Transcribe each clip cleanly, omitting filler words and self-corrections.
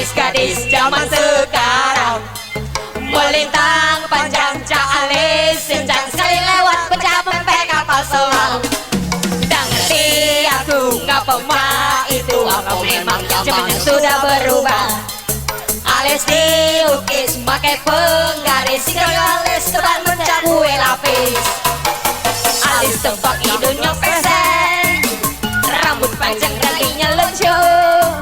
gadis-gadis zaman sekarang melintang panjang calis, sencang sekali lewat pecah mempek kapal selam. Tak ngerti aku ngapa mak itu, apa memang zaman yang sudah berubah. Alis dilukis pakai penggaris, sikap alis teban mencak kue lapis. Alis tempat hidungnya pesek, rambut panjang kakinya luncur.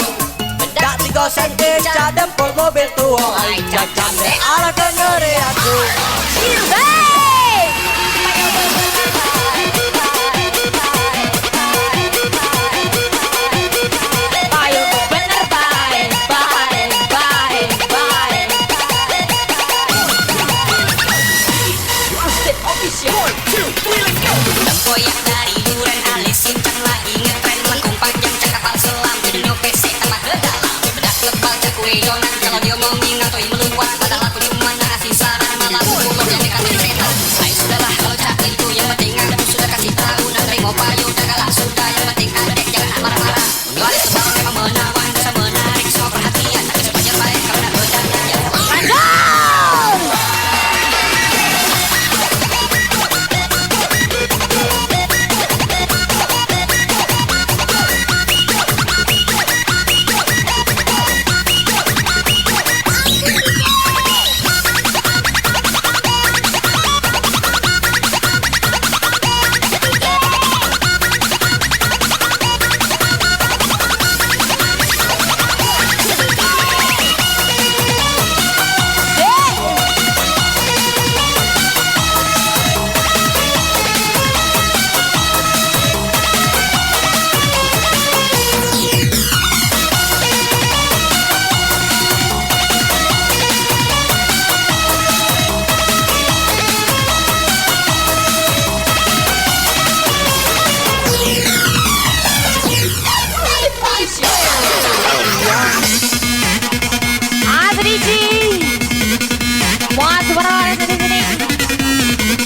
Dak 3 senti cadempol mobil tua, ai jajan deh ala kenere aku. Goyang dari duren alis, sincang lagi ngetren, lengkung panjang cak kapal selam, hidungnya pesek tambah ke dalam. Bedak lebal cak kue yonan, kalau dia ngomongin atau meluas, padahal aku cuma ngasih saran, malah aku menjadikan diri setan. Ayo sudahlah kalau cak itu, yang penting aku sudah kasih tahu, nanti mau payu udah kalah sudah, yang penting adek jangan marah-marah. Garis tebal memang menawan, bisa menarik semua perhatian, tapi sepanjang baik karena bedanya jangan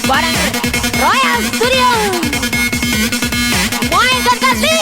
bareng Royal Studio mainkan kasih.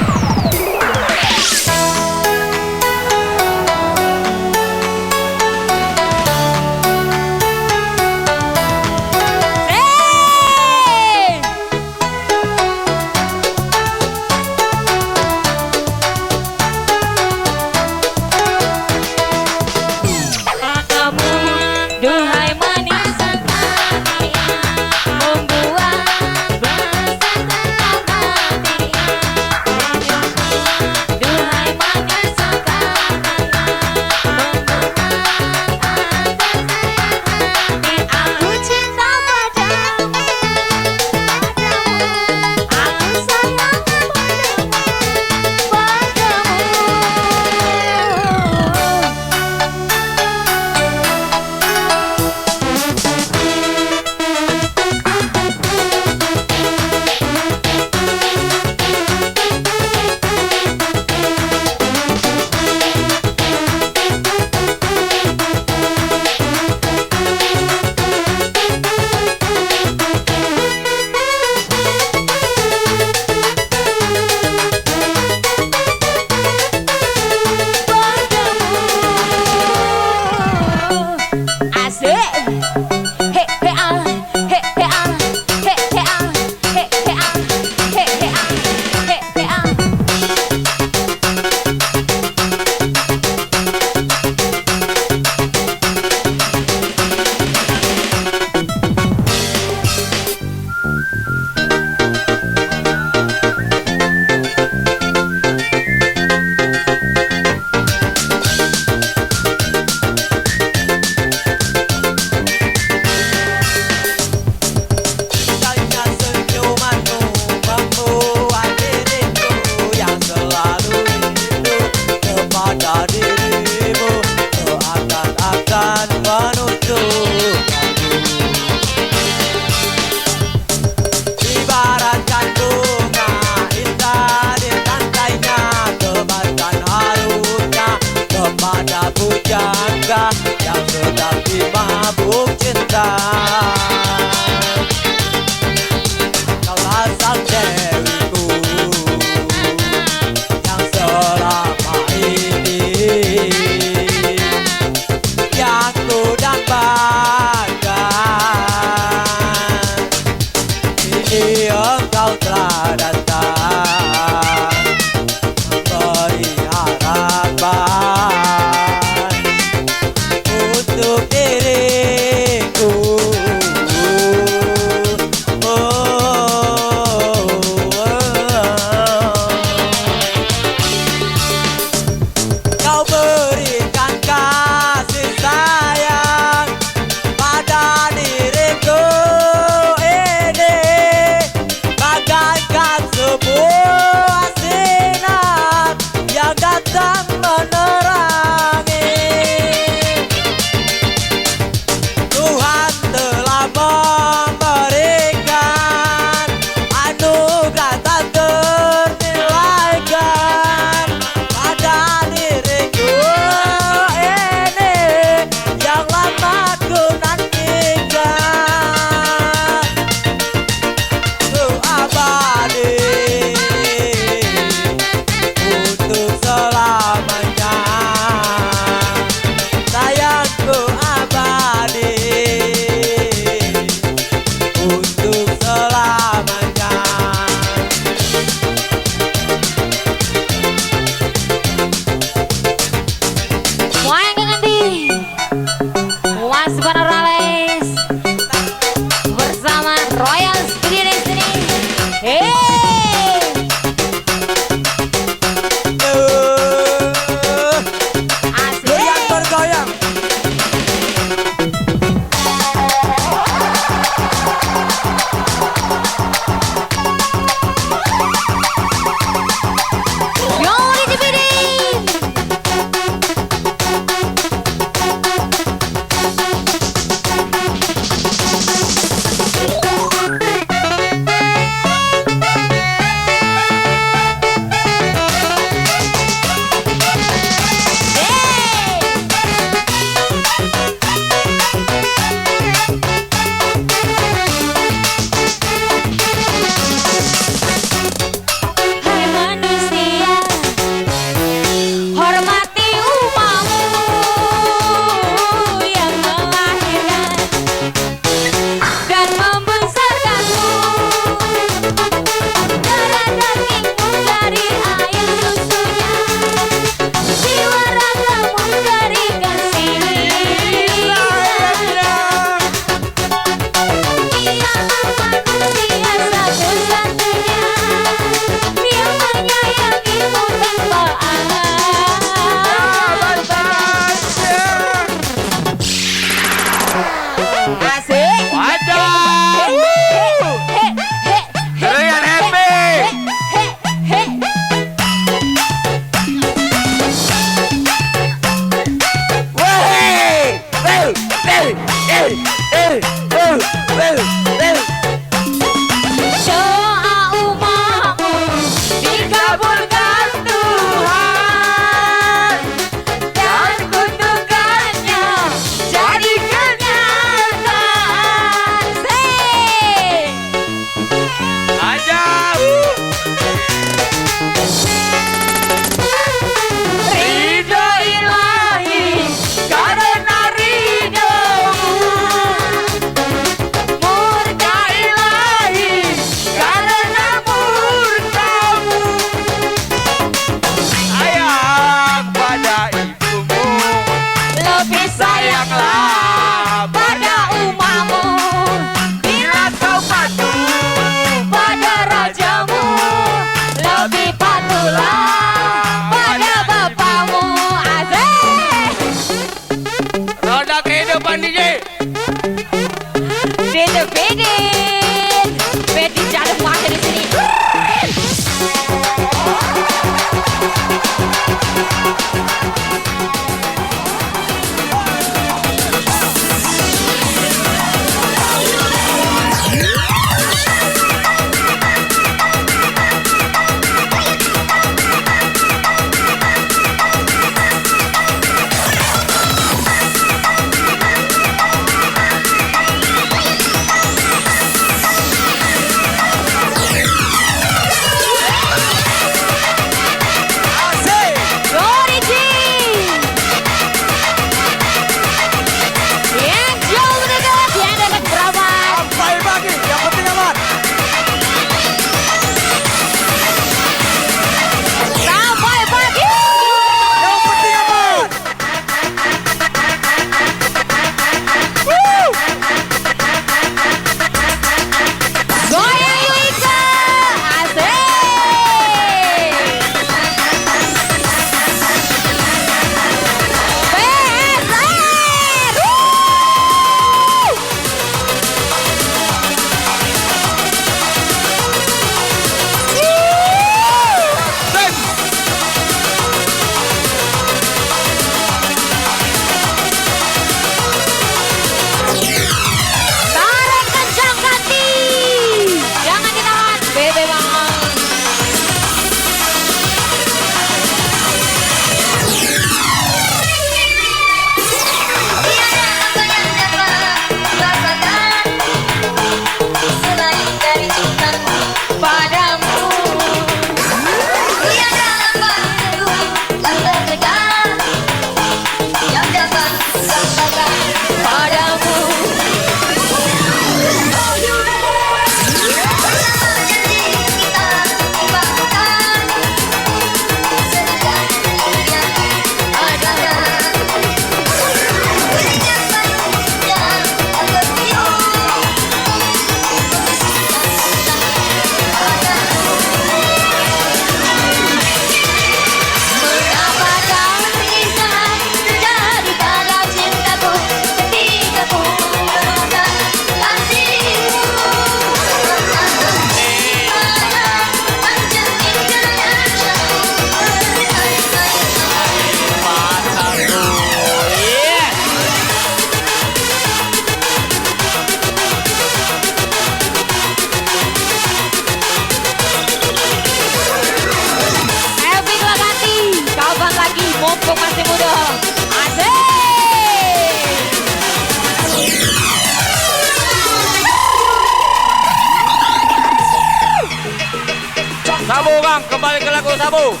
Bang, kembali ke lagu Sabu.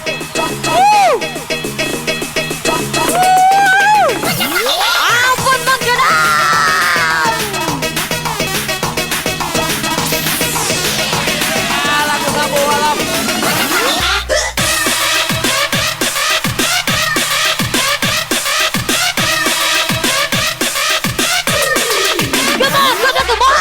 Ampun Bang Jodan. Lagu Sabu malam. Come on.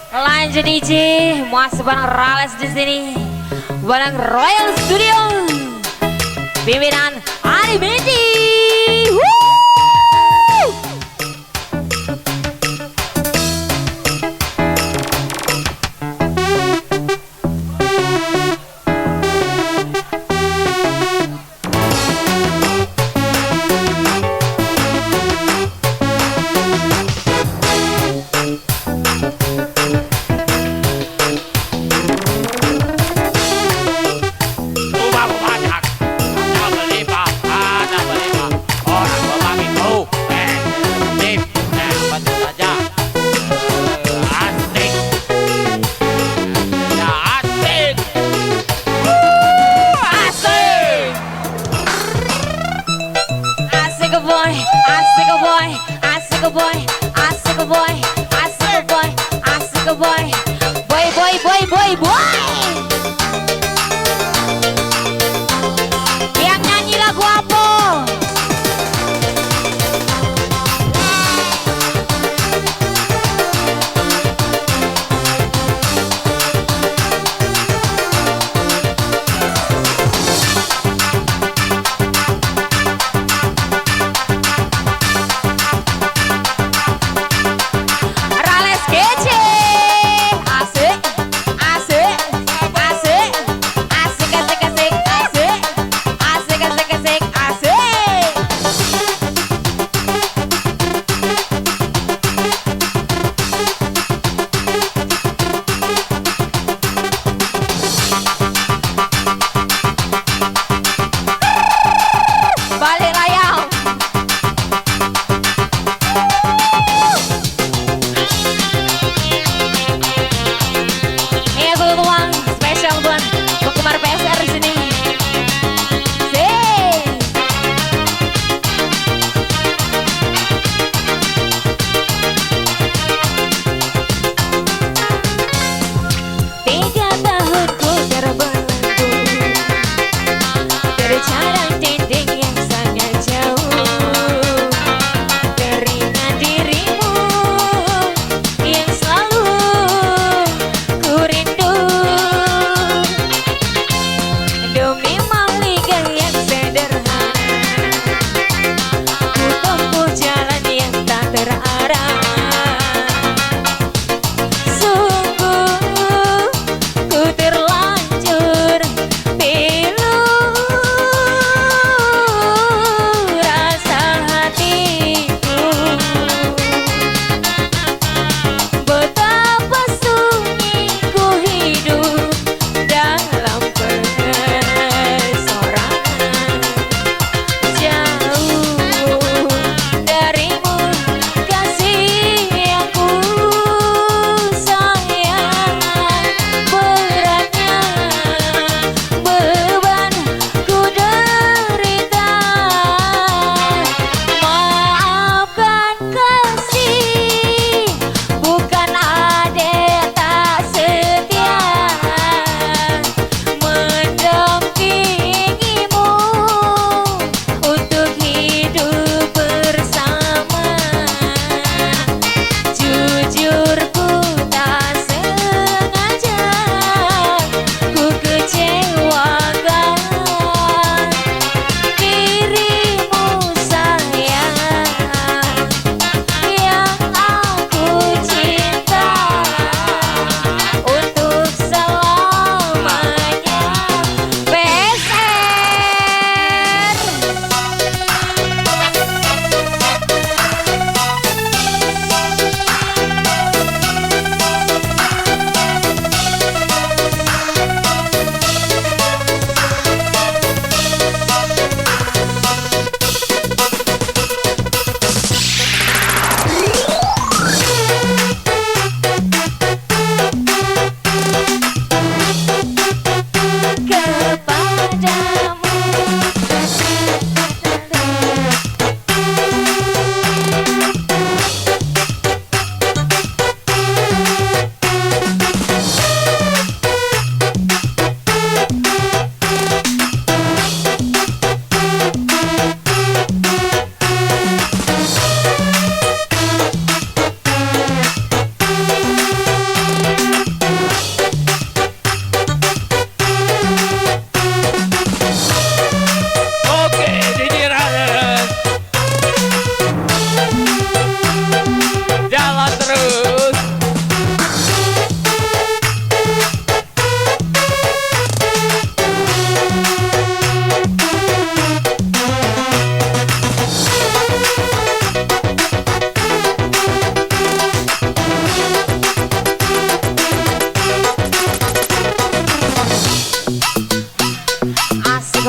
Lanjut DJ, masih bareng Rales di sini, bareng Royal Studio, pimpinan Ari Benji. Ada berlimpah, ada berlimpah.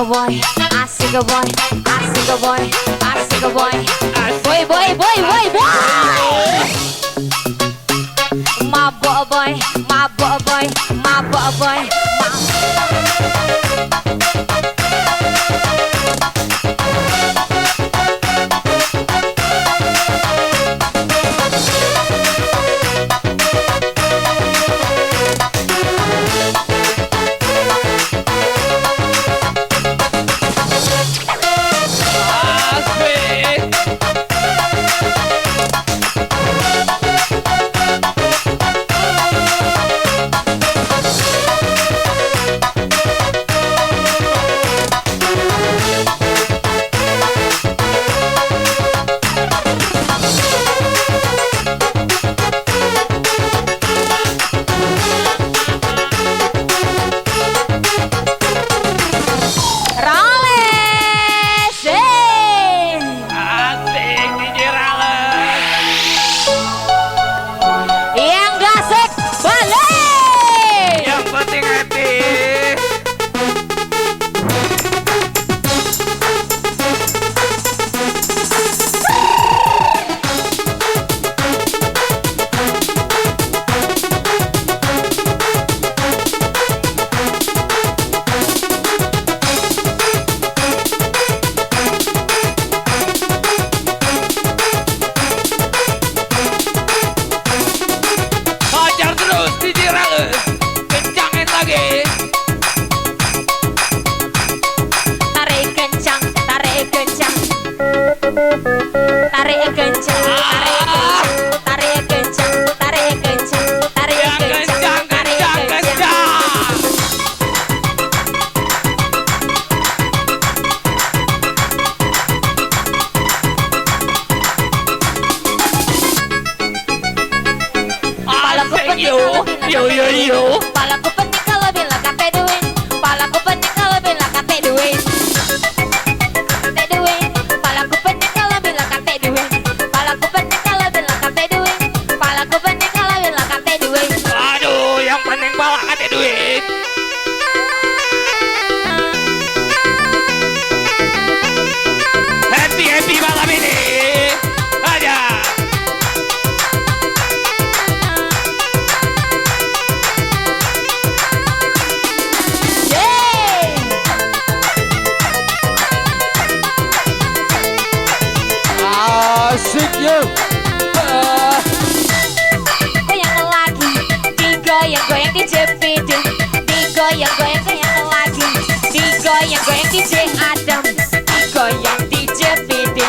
boy, asik boy, asik boy, asik boy, boy boy boy boy boy. Mabok boy, mabok boy, mabok boy, Palaku pening kalau bilang kate duit, palaku pening kalau bilang kate duit, kate duit. Palaku pening kalau bilang kate duit, palaku pening kalau bilang kate duit, palaku pening kalau bilang kate duit. Aduh, yang penting pala kate duit. Happy happy malam ini. Aja. Asik yo. Goyang lagi, digoyang-goyang DJ Pidi, digoyang-goyang lagi, digoyang-goyang DJ Adam, digoyang DJ Pidi,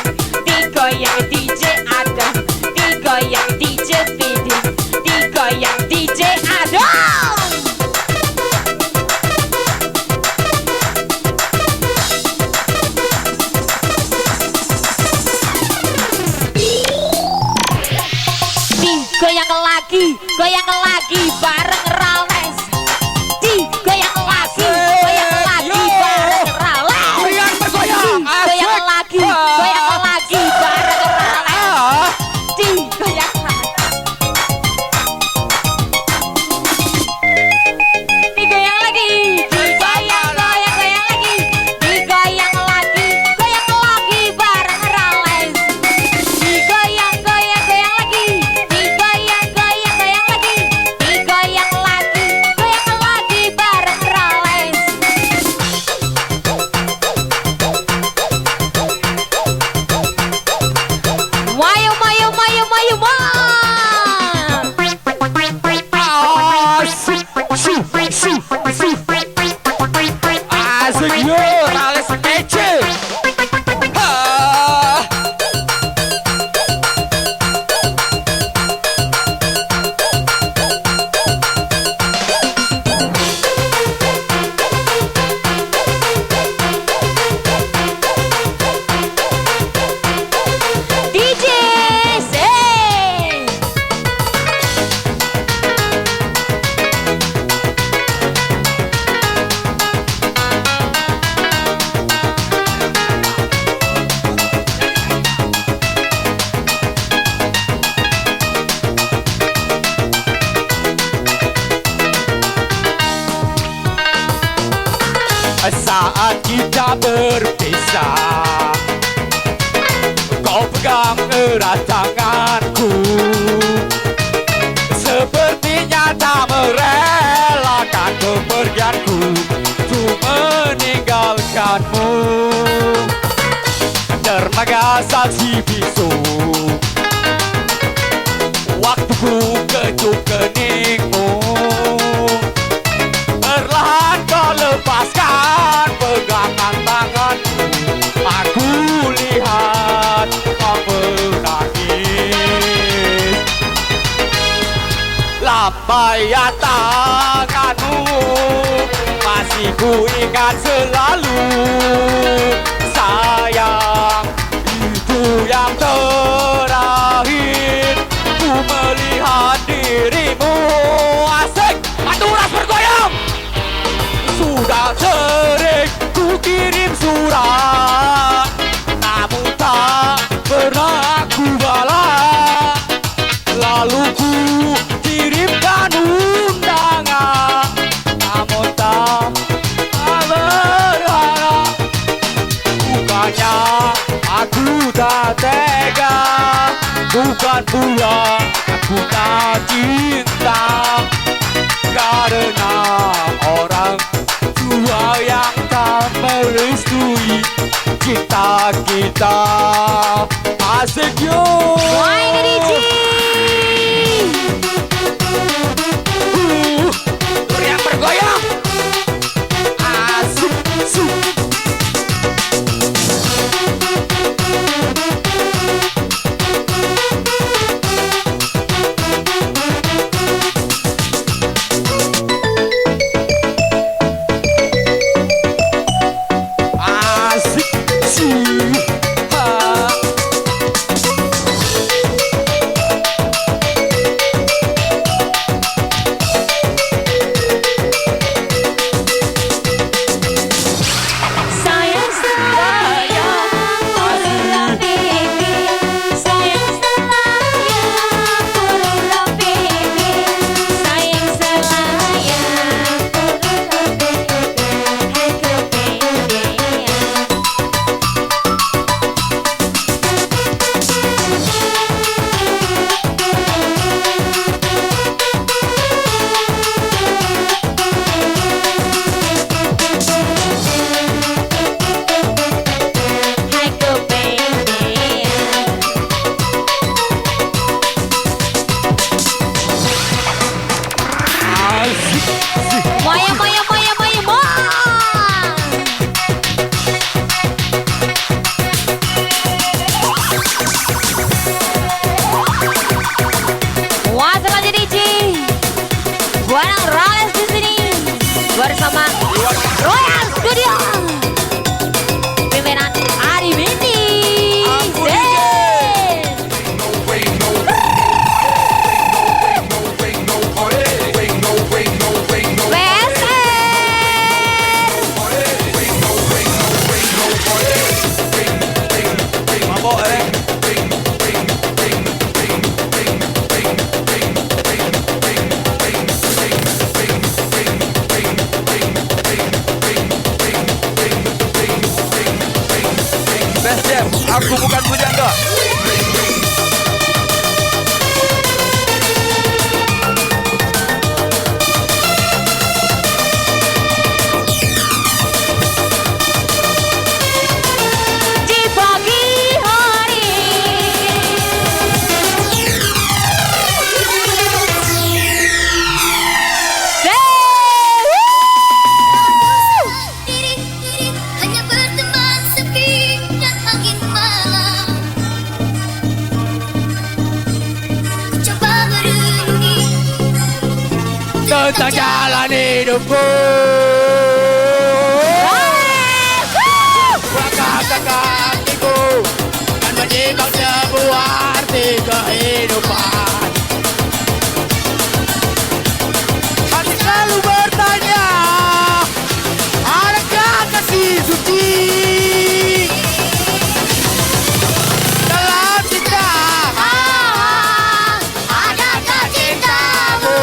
digoyang DJ Adam, digoyang DJ Pidi, digoyang DJ Adam. Goyang lagi bareng Rales. Goyang lagi bareng Rales. Goyang bergoyang. Goyang lagi bareng Rales. Goyang lagi. Digoyang lagi. Digoyang lagi. Digoyang lagi bareng Rales. Digoyang lagi. Digoyang lagi. Digoyang lagi bareng Rales. Mayo mayo mayo mayo mayo. Asik yo, Rales kece. DJ Say. Saat kita berpisah, kau pegang erat tanganku, sepertinya tak merelakan kepergianku untuk meninggalkanmu. Dermaga saksi bisu, waktuku kecup keningmu. Perlahan kau lepaskan pegangan tanganku, aku lihat kau menangis. Lambaian tanganmu masih ku ingat selalu. Sayang, itu yang terakhir ku melihat dirimu. Asik, Panturas bergoyang. Sudah sering ku kirim surat, namun tak pernah ku balas. Lalu ku kirimkan undangan, namun tak berharap. Bukannya aku tak tega, bukan pula aku tak cinta, karena orang tua yang tak merestui cinta kita. Asik yo. Wah, ini DJ. Yang bergoyang. Asik. Sayang sayang, purulah baby. Sayang sayang, purulah baby. Sayang sayang, purulah baby. Hai ke baby. Hai ke baby. Maya maya maya maya maya. Wah, selanjutnya DJ Guanang Royals di sini bersama Royal Studio. Pimpinan Ari Binti. Best Jam, aku bukan pujangga. Di pagi hari Diri hanya berteman sepi dan angin malam. Coba merenungi Tentang jalan hidupku, langkah kakiku dan menyimak sebuah arti kehidupan. Hati selalu bertanya, adakah kasih suci dalam cinta? adakah cintamu.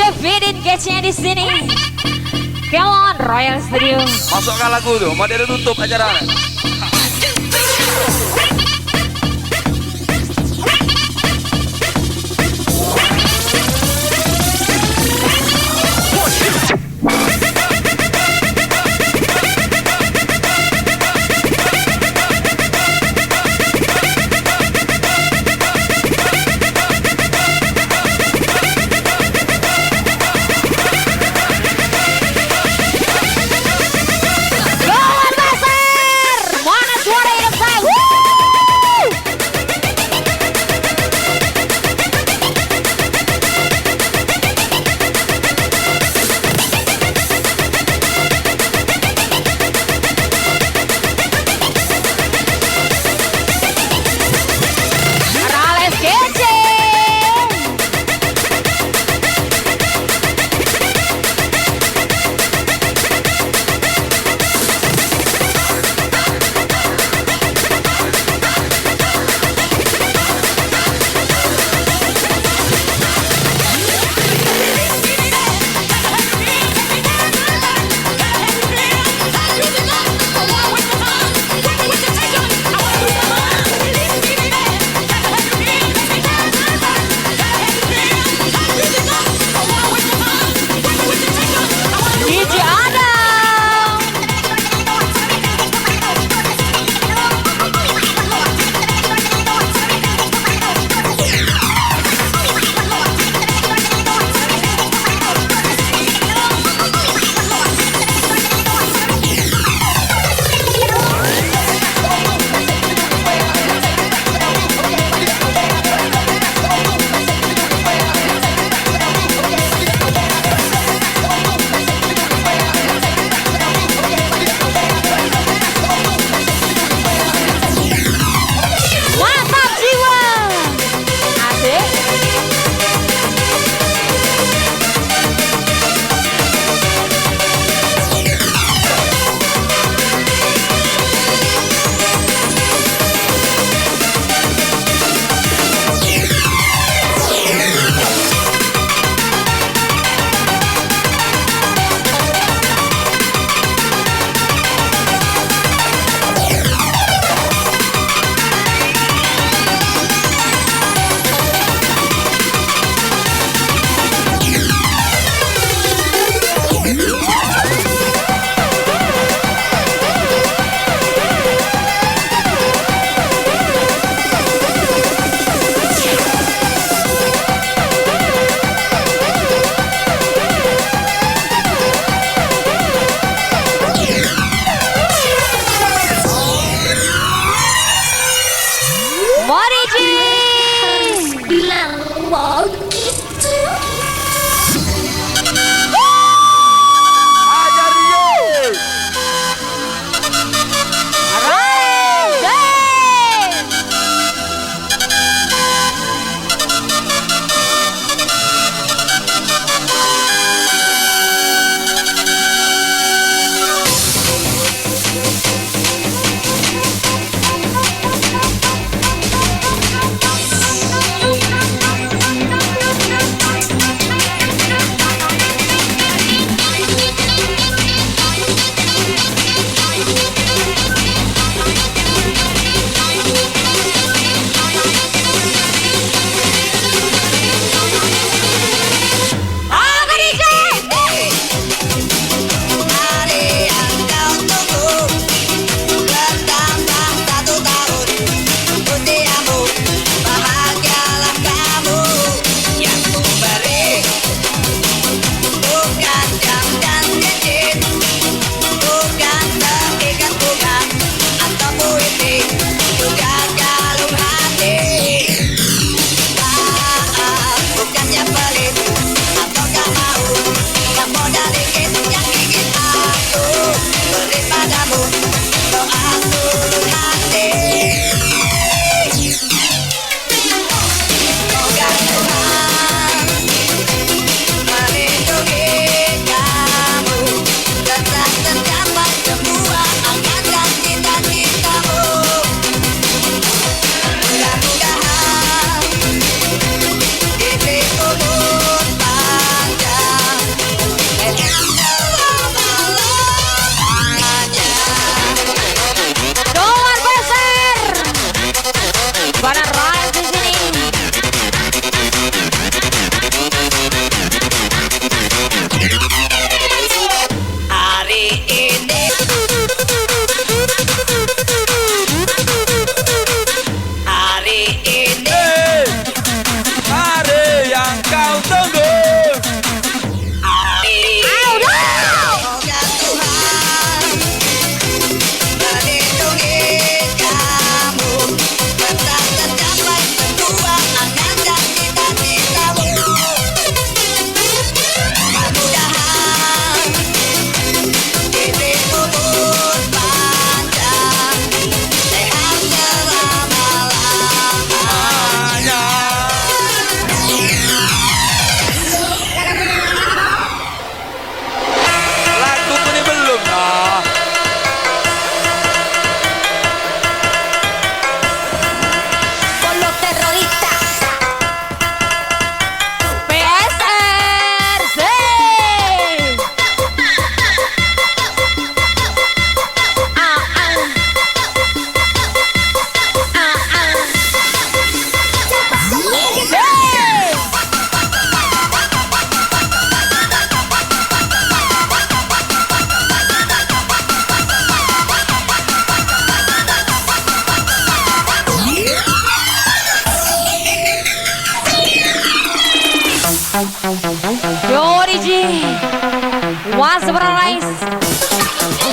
David engage-nya di sini. Come on, Royal Studio. Masukkan lagu tuh, mau dia tutup acara. Go on, Pasar!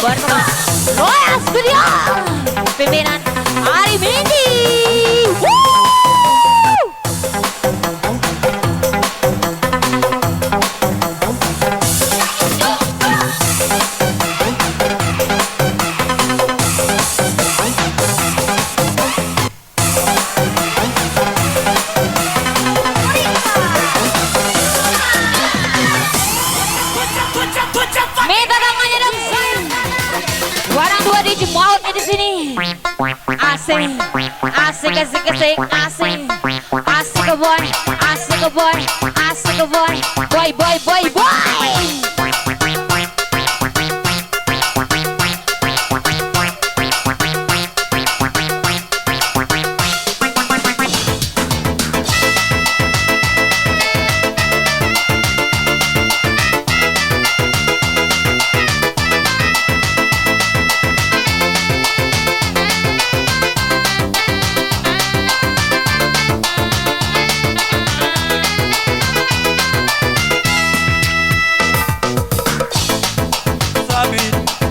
bersama Royal Studio pimpinan Ari Mindi. Minta tangannya dong. Warang dua di mautnya di sini. Asik, asik, asik, asik, asik, asik ke boy, asik ke boy, asik ke boy, boy, boy, boy, boy.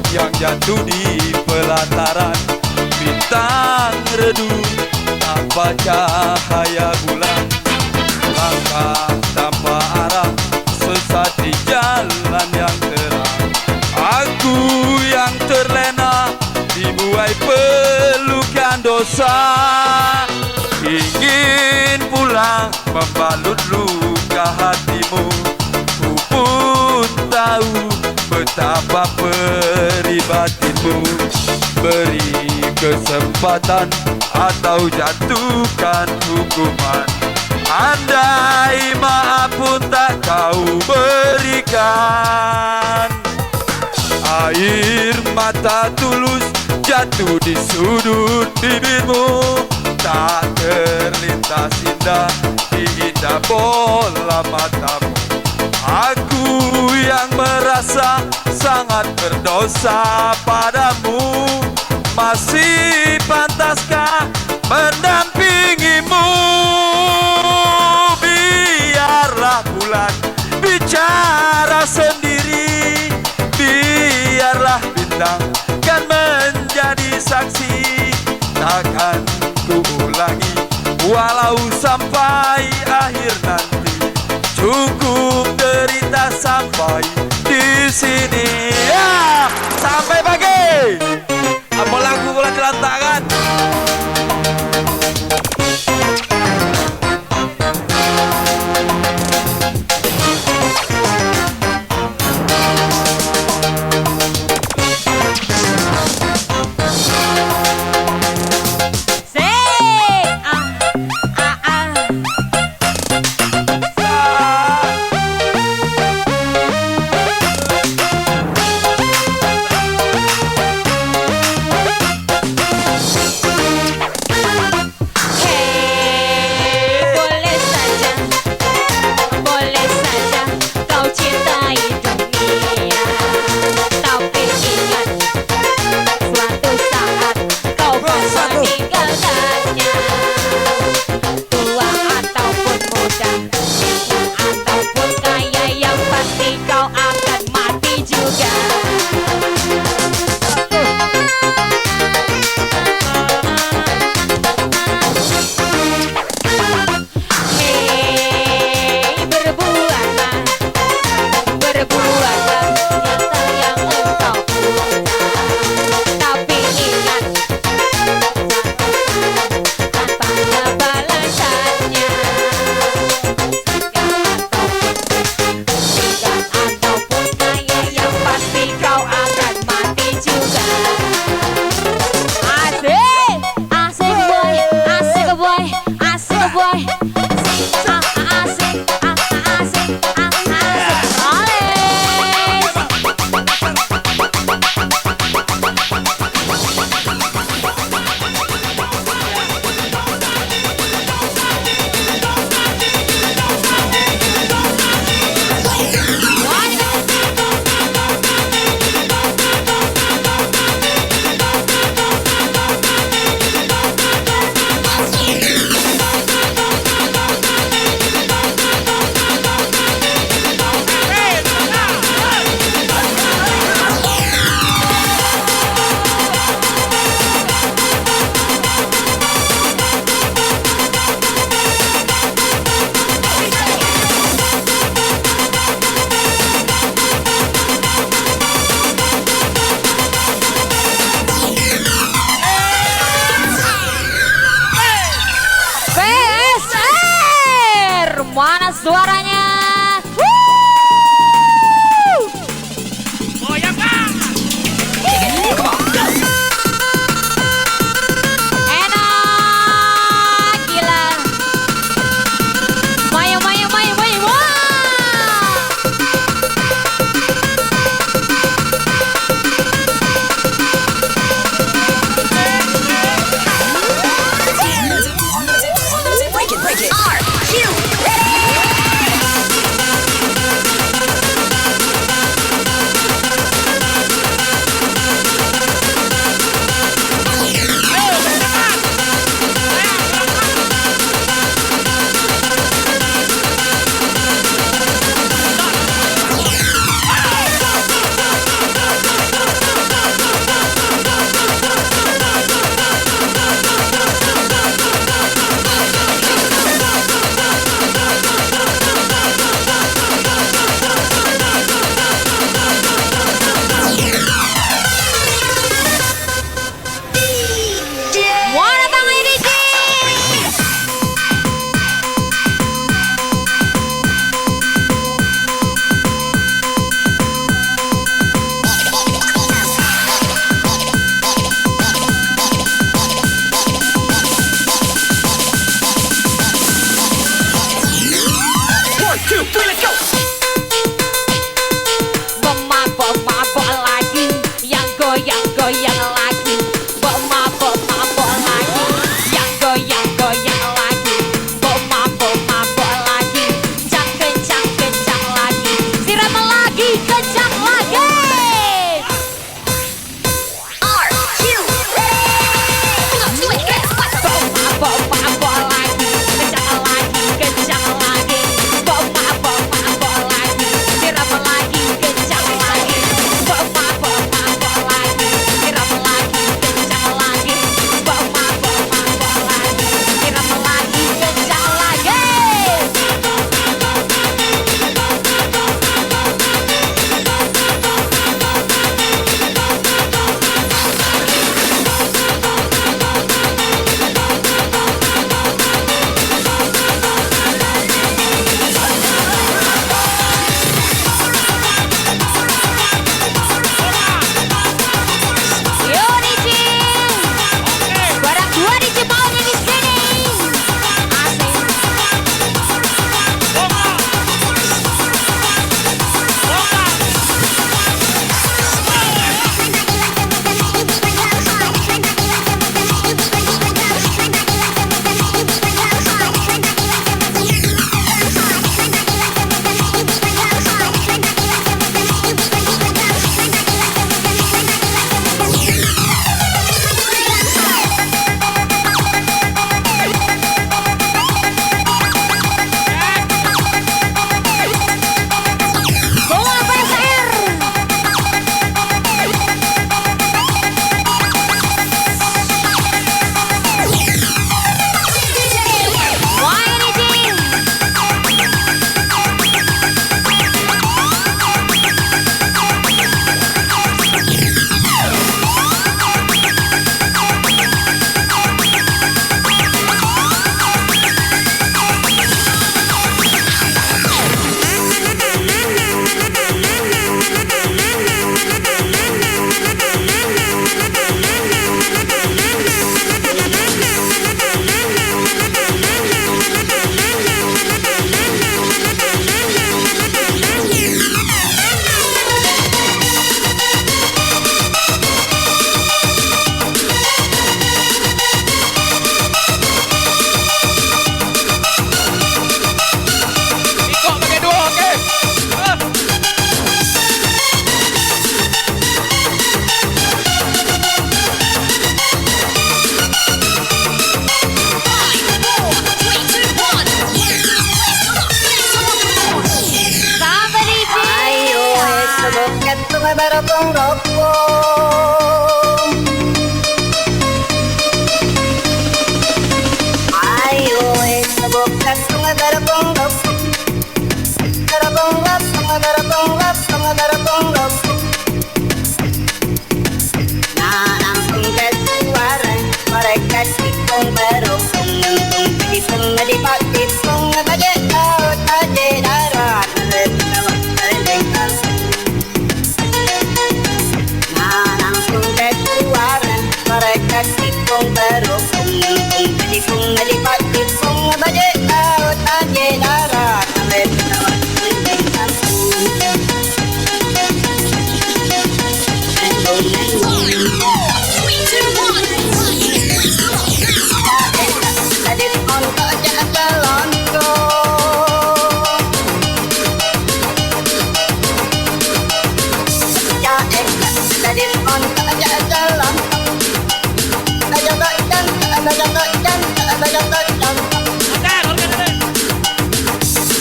Yang jatuh di pelataran bintang redup tanpa cahaya bulan, langkah tanpa arah sesat di jalan yang terang. Aku yang terlena dibuai pelukan dosa, ingin pulang membalut luka hatimu. Ku pun tahu betapa perih batinmu. Beri kesempatan atau jatuhkan hukuman. Andai maaf pun tak kau berikan. Air mata tulus jatuh di sudut bibirmu, tak terlintas indah di indah bola matamu. Aku yang merasa sangat berdosa padamu, masih pantaskah mendampingimu? Biarlah bulan bicara sendiri, biarlah bintang kan menjadi saksi. Takkan ku ulangi walau sampai akhir nanti. Cukup derita sampai di sini. Ya, sampai pagi. Apa lagu bola dilantakan? suaranya. Enak, gila. Mayu, mayu, mayu, mayu. Wah. Mana tangan ini sih? Mabok-mabok lagi, yang goyang-goyang lagi. Mabok-mabok lagi, yang goyang-goyang lagi. Mabok-mabok lagi, kencang-kencang lagi. Siram lagi, kencang lagi. Mabok-mabok lagi, kencang lagi, kencang lagi. Mabok-mabok lagi, siram lagi, kencang lagi. Mabok-mabok lagi, siram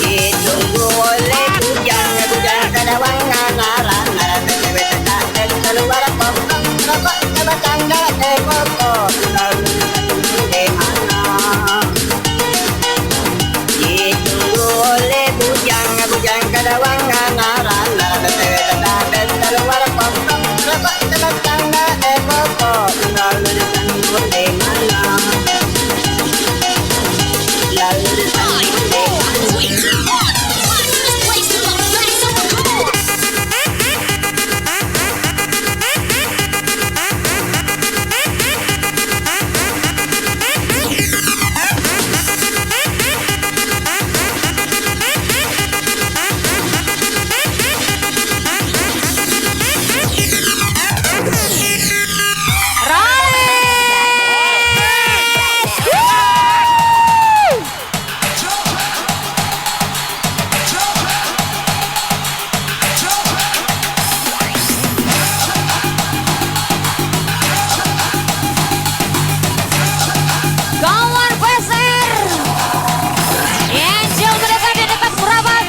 Ditunggu oleh bujang kedawang nanaran dan keluar pokok rokok sama tangga pokok lalu di mana ditunggu oleh bujang kedawang nanaran dan keluar pokok rokok sama tangga pokok lalu ditunggu di mana lalu ditunggu di mana. Kawan Peser, Angel mendekat di dekat Muraban.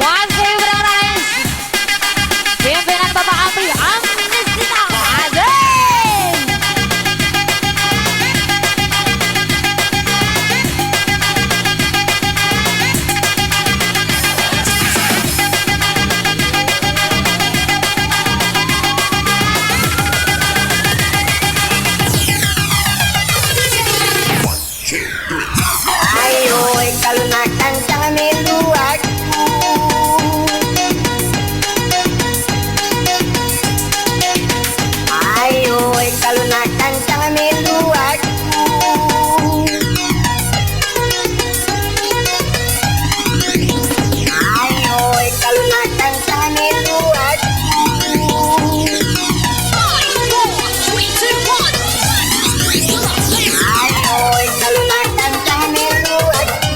Masih berangkat pimpinan Bapak Amri Amnestina Azim. Ayo kalau nak kencang minum aku. Ayo kalau nak kencang minum aku. Ayo kalau nak kencang minum aku. Ayo kalau nak kencang minum aku.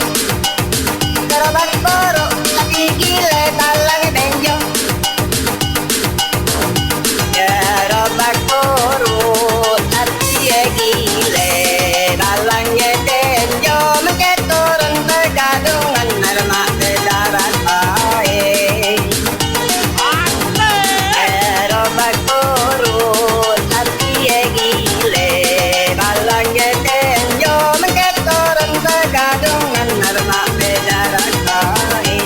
Gerobak borok lagi gile talang benjong. Gerobak borok lagi gile talangnya benjong. Mengketurun tergadungan armak bedarat air. Gerobak borok lagi gile talangnya benjong. Mengketurun tergadungan armak bedarat air.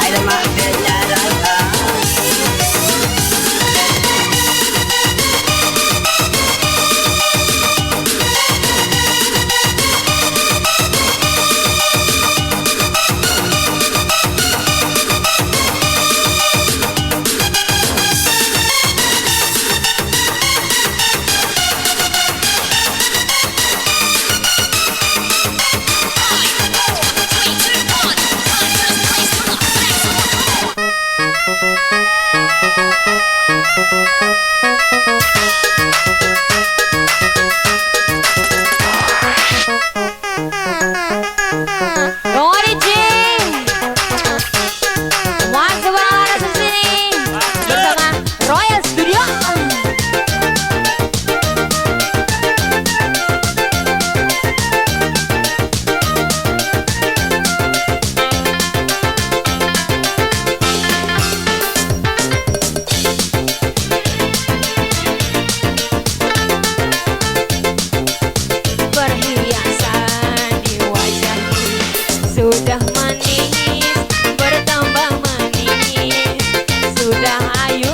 Armak bedarat air. Rodi J. Masih berangkat di sini bersama Royal Studio. Perhiasan di wajahmu sudah manis, bertambah manis, sudah ayu